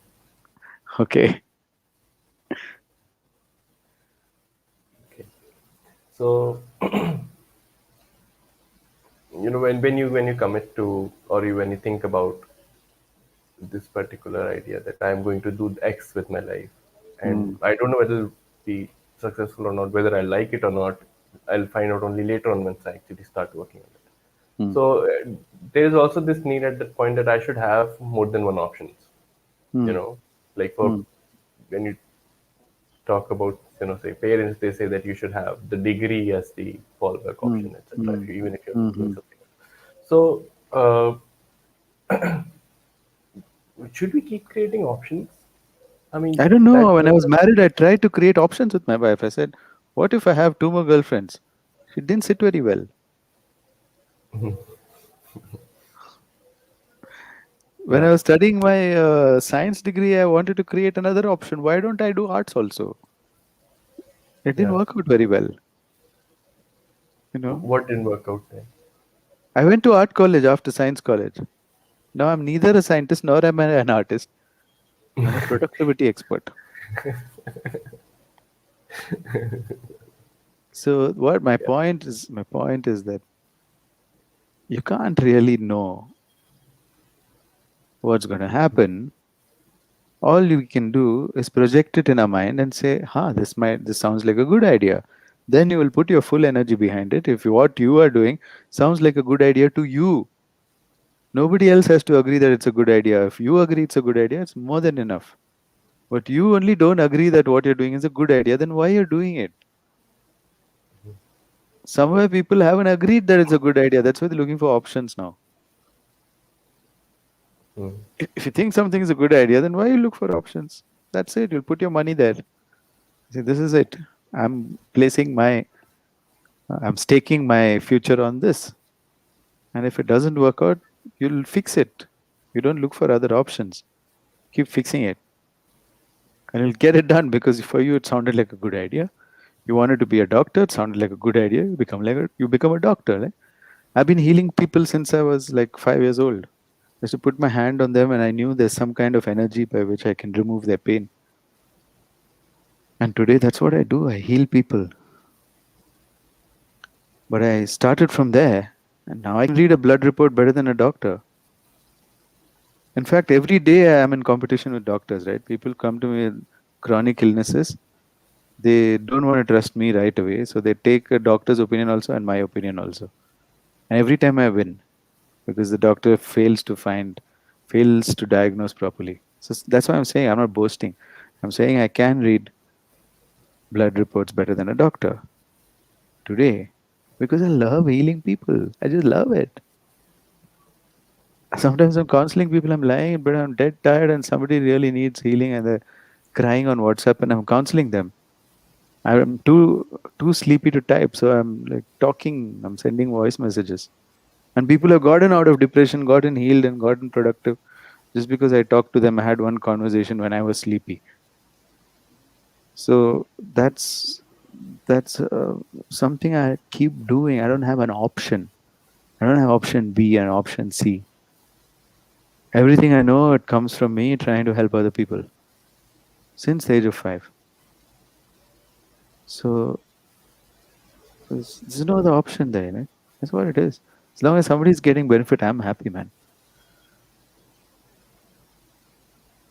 Okay. Okay. So when you commit to, or when you think about this particular idea that I'm going to do X with my life, and Mm, I don't know whether it'll be successful or not, whether I like it or not. I'll find out only later on once I actually start working on it. mm, So there is also this need at that point that I should have more than one options. You mm, know, like for mm, when you talk about, say parents, they say that you should have the degree as the fallback mm, option, etc. mm, Even if you're doing mhm. something else. So should we keep creating options? I mean, I don't that know. When I was married, I tried to create options with my wife. I said, what if I have two more girlfriends? She didn't sit very well. When yeah, I was studying my science degree, I wanted to create another option. Why don't I do arts also? It didn't yeah. work out very well. You know, What didn't work out there? I went to art college after science college. Now I'm neither a scientist nor am I an artist. I'm a productivity expert. So what Yeah. my point is that you can't really know what's going to happen. All you can do is project it in our mind and say, this sounds like a good idea. Then you will put your full energy behind it. If what you are doing sounds like a good idea to you, nobody else has to agree that it's a good idea. If you agree it's a good idea, it's more than enough. But you only don't agree that what you're doing is a good idea, then why you're doing it? Somewhere people haven't agreed that it's a good idea. That's why they're looking for options now. Mm. If you think something is a good idea, then why you look for options? That's it. You'll put your money there. See, this is it. I'm placing my, I'm staking my future on this. And if it doesn't work out, you'll fix it. You don't look for other options. Keep fixing it. And you'll get it done because for you it sounded like a good idea. You wanted to be a doctor, it sounded like a good idea. You become a doctor. Right? I've been healing people since I was like 5 years old. I used to put my hand on them and I knew there's some kind of energy by which I can remove their pain. And today that's what I do. I heal people. But I started from there and now I can read a blood report better than a doctor. In fact, every day I am in competition with doctors, right? People come to me with chronic illnesses. They don't want to trust me right away. So they take a doctor's opinion also and my opinion also. And every time I win because the doctor fails to diagnose properly. So that's why I'm saying I'm not boasting. I'm saying I can read blood reports better than a doctor today because I love healing people. I just love it. Sometimes I'm counseling people, I'm lying, but I'm dead tired and somebody really needs healing and they're crying on WhatsApp and I'm counseling them. I'm too sleepy to type, so I'm like talking, I'm sending voice messages. And people have gotten out of depression, gotten healed and gotten productive just because I talked to them. I had one conversation when I was sleepy. So that's something I keep doing. I don't have an option. I don't have option B and option C. Everything I know, it comes from me trying to help other people since the age of 5. So there's no other option there. Right? That's what it is. As long as somebody's getting benefit, I'm happy, man.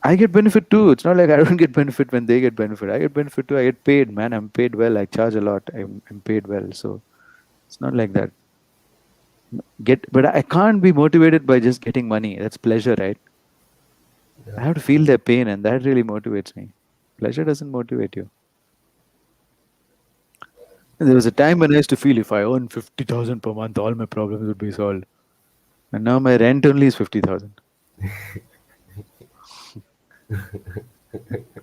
I get benefit too. It's not like I don't get benefit when they get benefit. I get benefit too. I get paid, man. I'm paid well. I charge a lot. I'm paid well. So it's not like that. But I can't be motivated by just getting money. That's pleasure, right? I Yeah. have to feel their pain, and that really motivates me. Pleasure doesn't motivate you. And there was a time when I used to feel if I earn 50,000 per month, all my problems would be solved. And now my rent only is 50,000.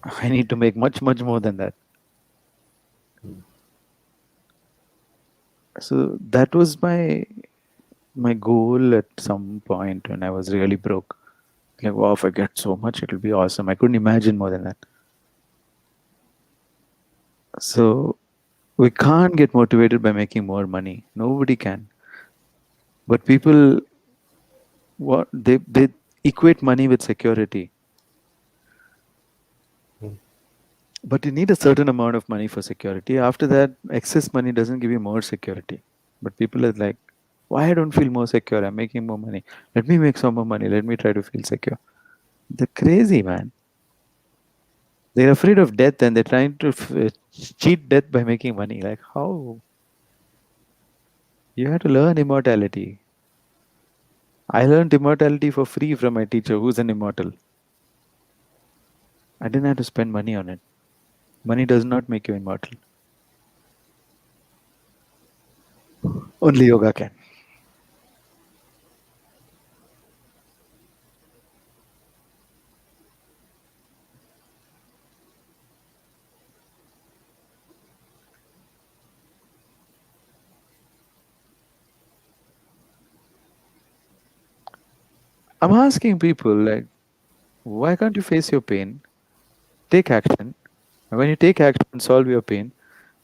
I need to make much more than that. So that was my goal at some point when I was really broke. Like, wow, if I get so much, it'll be awesome. I couldn't imagine more than that. So we can't get motivated by making more money. Nobody can. But people, they equate money with security. Mm. But you need a certain amount of money for security. After that, excess money doesn't give you more security. But people are like, why I don't feel more secure? I'm making more money. Let me make some more money. Let me try to feel secure. They're crazy, man. They're afraid of death and they're trying to cheat death by making money. Like, how? You have to learn immortality. I learned immortality for free from my teacher, who's an immortal. I didn't have to spend money on it. Money does not make you immortal. Only yoga can. I'm asking people, like, why can't you face your pain? Take action. And when you take action and solve your pain,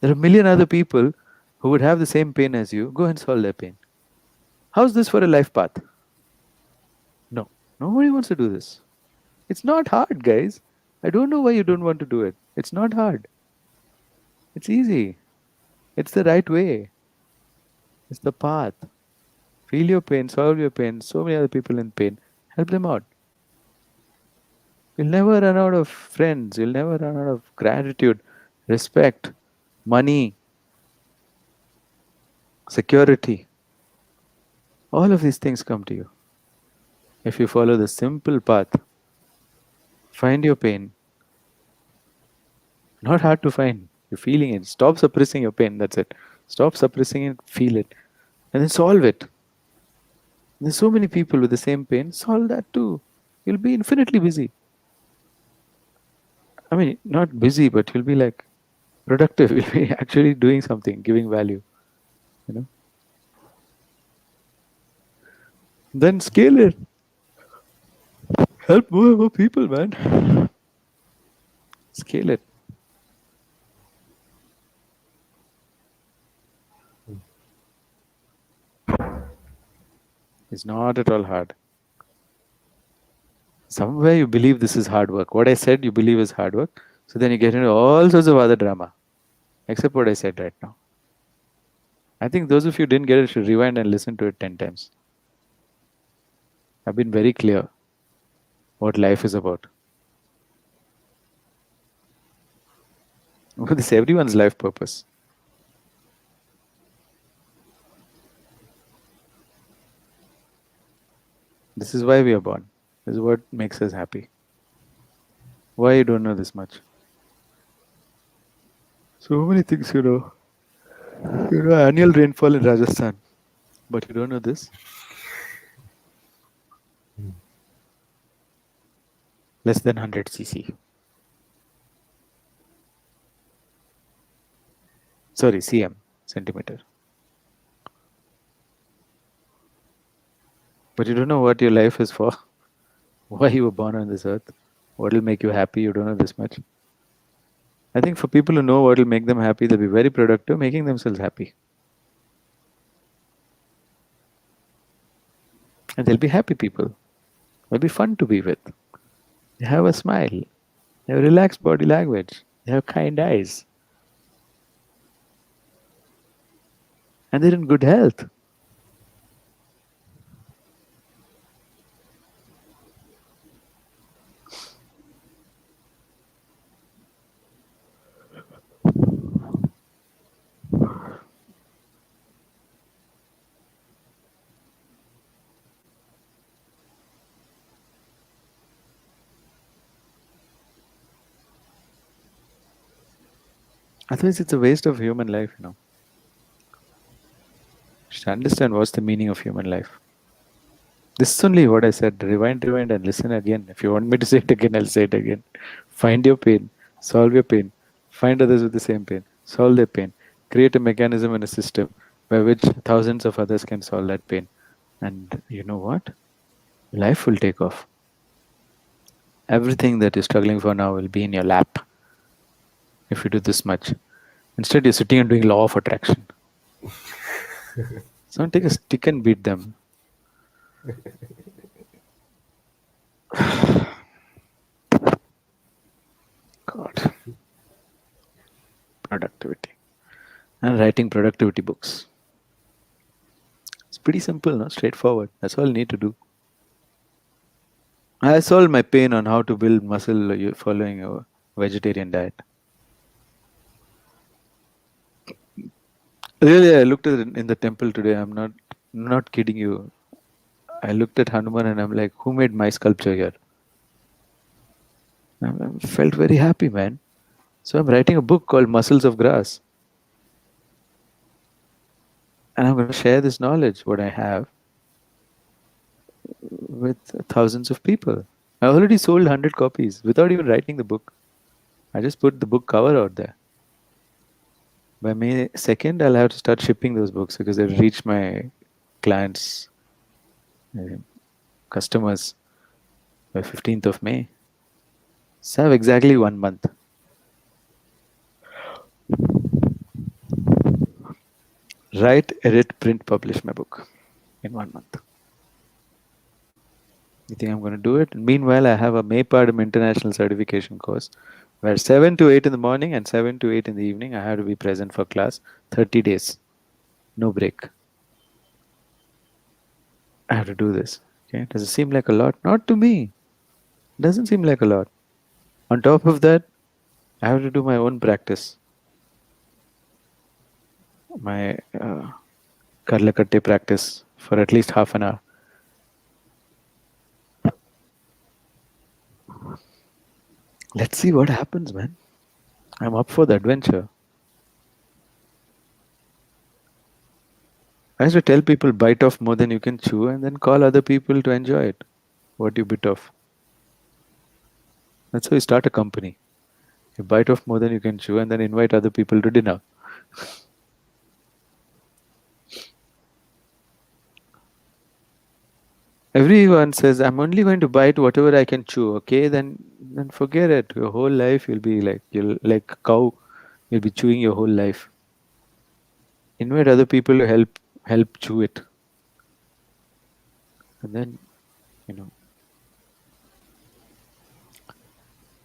there are a million other people who would have the same pain as you. Go and solve their pain. How's this for a life path? No, nobody wants to do this. It's not hard, guys. I don't know why you don't want to do it. It's not hard. It's easy. It's the right way. It's the path. Feel your pain, solve your pain. So many other people in pain. Help them out. You'll never run out of friends. You'll never run out of gratitude, respect, money, security. All of these things come to you. If you follow the simple path, find your pain. Not hard to find. You're feeling it. Stop suppressing your pain. That's it. Stop suppressing it, feel it, and then solve it. There's so many people with the same pain. Solve that too. You'll be infinitely busy. I mean, not busy, but you'll be like productive. You'll be actually doing something, giving value. You know. Then scale it. Help more and more people, man. Scale it. It's not at all hard. Somewhere you believe this is hard work. What I said you believe is hard work. So then you get into all sorts of other drama. Except what I said right now. I think those of you who didn't get it should rewind and listen to it 10 times. I've been very clear what life is about. This is everyone's life purpose. This is why we are born. This is what makes us happy. Why you don't know this much? So many things you know. You know annual rainfall in Rajasthan. But you don't know this? Less than 100 cc. Sorry, cm, centimeter. But you don't know what your life is for. Why you were born on this earth. What will make you happy, you don't know this much. I think for people who know what will make them happy, they'll be very productive, making themselves happy. And they'll be happy people. They'll be fun to be with. They have a smile. They have relaxed body language. They have kind eyes. And they're in good health. Otherwise, it's a waste of human life, you know. Just understand what's the meaning of human life. This is only what I said. Rewind, and listen again. If you want me to say it again, I'll say it again. Find your pain, solve your pain, find others with the same pain, solve their pain, create a mechanism and a system by which thousands of others can solve that pain. And you know what? Life will take off. Everything that you're struggling for now will be in your lap if you do this much. Instead, you're sitting and doing law of attraction. Someone take a stick and beat them. God. Productivity. And writing productivity books. It's pretty simple, no? Straightforward. That's all you need to do. I solved my pain on how to build muscle following a vegetarian diet. Really, I looked at it in the temple today. I'm not kidding you. I looked at Hanuman and I'm like, who made my sculpture here? I felt very happy, man. So I'm writing a book called Muscles of Grass. And I'm going to share this knowledge, what I have, with thousands of people. I already sold 100 copies without even writing the book. I just put the book cover out there. By May 2nd, I'll have to start shipping those books because they've reached my clients, customers by 15th of May. So I have exactly 1 month. Write, edit, print, publish my book. in 1 month. You think I'm going to do it? Meanwhile, I have a Maypadam International Certification course where 7 to 8 in the morning and 7 to 8 in the evening, I have to be present for class 30 days, no break. I have to do this. Okay, does it seem like a lot? Not to me. Doesn't seem like a lot. On top of that, I have to do my own practice, my Karlakatte practice for at least half an hour. Let's see what happens, man. I'm up for the adventure. I used to tell people bite off more than you can chew and then call other people to enjoy it. What you bit off. That's how you start a company. You bite off more than you can chew and then invite other people to dinner. Everyone says, I'm only going to bite whatever I can chew, okay? Then forget it. Your whole life you'll be like you'll like a cow, you'll be chewing your whole life. Invite other people to help chew it. And then, you know,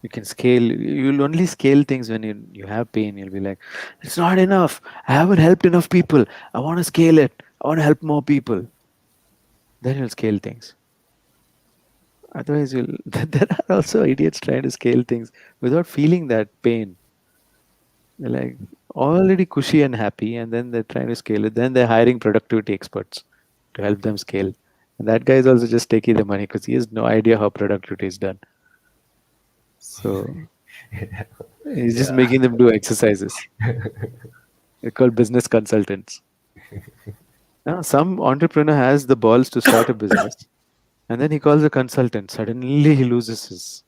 you can scale. You'll only scale things when you have pain. You'll be like, it's not enough. I haven't helped enough people. I want to scale it. I want to help more people. Then you'll scale things. Otherwise, you'll. There are also idiots trying to scale things without feeling that pain. They're like already cushy and happy, and then they're trying to scale it. Then they're hiring productivity experts to help them scale. And that guy is also just taking the money because he has no idea how productivity is done. So he's just Yeah. making them do exercises. They're called business consultants. Now, some entrepreneur has the balls to start a business, and then he calls a consultant. Suddenly, he loses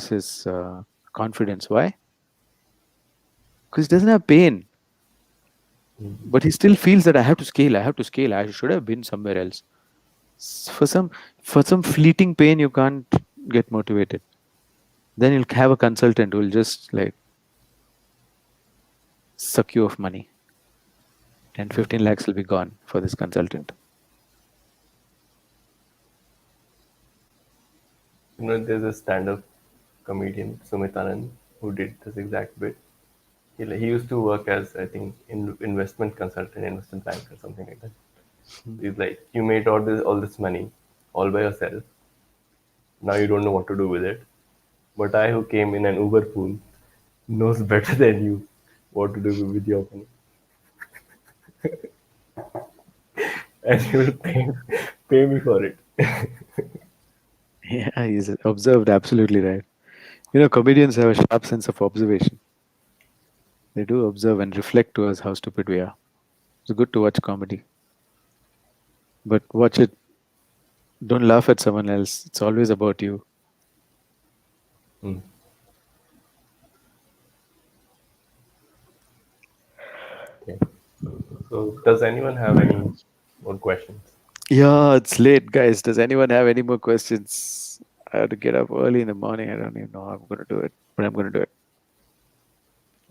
his confidence. Why? Because he doesn't have pain, but he still feels that I have to scale. I have to scale. I should have been somewhere else. For some fleeting pain, you can't get motivated. Then you'll have a consultant who will just like suck you of money. 10, 15 lakhs will be gone for this consultant. There's a stand-up comedian, Sumit Anand, who did this exact bit. He used to work as, I think, investment consultant, investment banker, something like that. He's like, you made all this money all by yourself. Now you don't know what to do with it. But I, who came in an Uber pool, knows better than you what to do with your money, and you will pay me for it. Yeah, he's observed absolutely right. Comedians have a sharp sense of observation. They do observe and reflect to us how stupid we are. It's good to watch comedy, but watch it. Don't laugh at someone else. It's always about you. Hmm. Okay. So, does anyone have any more questions? Yeah, it's late, guys. Does anyone have any more questions? I have to get up early in the morning. I don't even know how I'm going to do it, but I'm going to do it.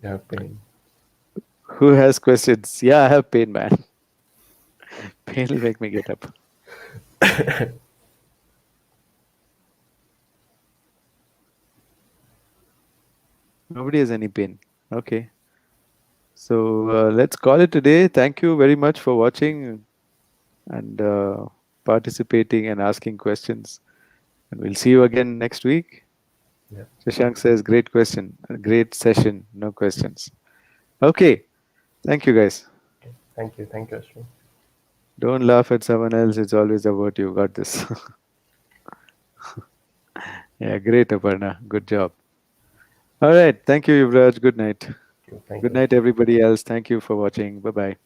You have pain. Who has questions? Yeah, I have pain, man. Pain will make me get up. Nobody has any pain. Okay. So let's call it today. Thank you very much for watching and participating and asking questions. And we'll see you again next week. Yeah. Shashank says, great question, a great session, no questions. Okay. Thank you, guys. Okay. Thank you. Thank you, Ashwin. Don't laugh at someone else. It's always about you. Got this. Yeah, great, Aparna. Good job. All right. Thank you, Yuvraj. Good night. Thank you. Thank Good you, night, Ashwin. everybody else. Thank you for watching. Bye bye.